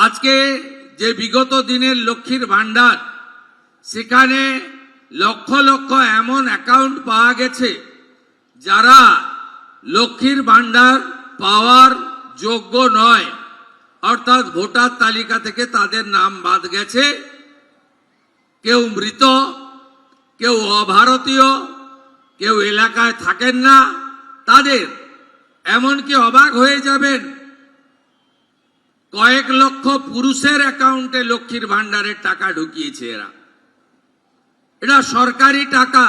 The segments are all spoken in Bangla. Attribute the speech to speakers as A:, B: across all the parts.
A: আজকে যে বিগত দিনের লক্ষ্মীর ভান্ডার, সেখানে লক্ষ লক্ষ এমন অ্যাকাউন্ট পাওয়া গেছে যারা লক্ষ্মীর ভান্ডার পাওয়ার যোগ্য নয়, অর্থাৎ ভোটার তালিকা থেকে তাদের নাম বাদ গেছে। কেউ মৃত, কেউ অভারতীয়, কেউ এলাকায় থাকেন না তাদের। এমনকি অবাক হয়ে যাবেন, কয়েক লক্ষ পুরুষের অ্যাকাউন্টে লক্ষ্মীর ভান্ডারের টাকা ঢুকিয়েছে এরা। এটা সরকারি টাকা।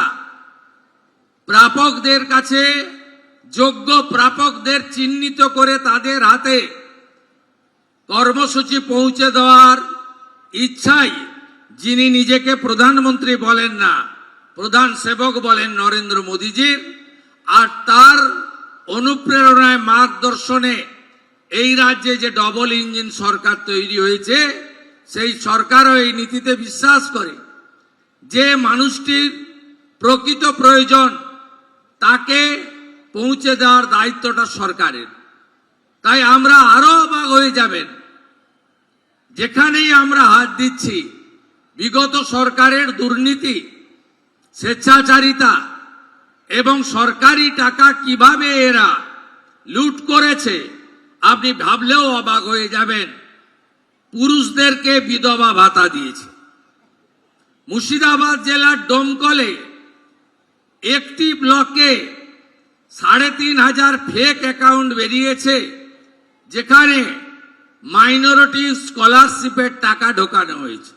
A: প্রাপকদের কাছে, যোগ্য প্রাপকদের চিহ্নিত করে তাদের হাতে কর্মসূচি পৌঁছে দেওয়ার ইচ্ছাই যিনি নিজেকে প্রধানমন্ত্রী বলেন না, প্রধান সেবক বলেন নরেন্দ্র মোদীজির, আর তার অনুপ্রেরণায় মার্গদর্শনে এই রাজ্যে যে ডবল ইঞ্জিন সরকার তৈরি হয়েছে, সেই সরকারও এই নীতিতে বিশ্বাস করে যে মানুষটির প্রকৃত প্রয়োজন তাকে পৌঁছে দেওয়ার দায়িত্বটা সরকারের। তাই আমরা আরো অবাক হয়ে যাবেন, যেখানেই আমরা হাত দিচ্ছি বিগত সরকারের দুর্নীতি, স্বেচ্ছাচারিতা এবং সরকারি টাকা কিভাবে এরা লুট করেছে, আপনি ভাবলেও অবাক হয়ে যাবেন। পুরুষদেরকে বিধবা ভাতা দিয়েছে। মুর্শিদাবাদ জেলার ডোমকলে একটি ব্লকে ৩৫০০ ফেক অ্যাকাউন্ট বেরিয়েছে, যেখানে মাইনরিটি স্কলারশিপের টাকা ঢোকানো হয়েছে।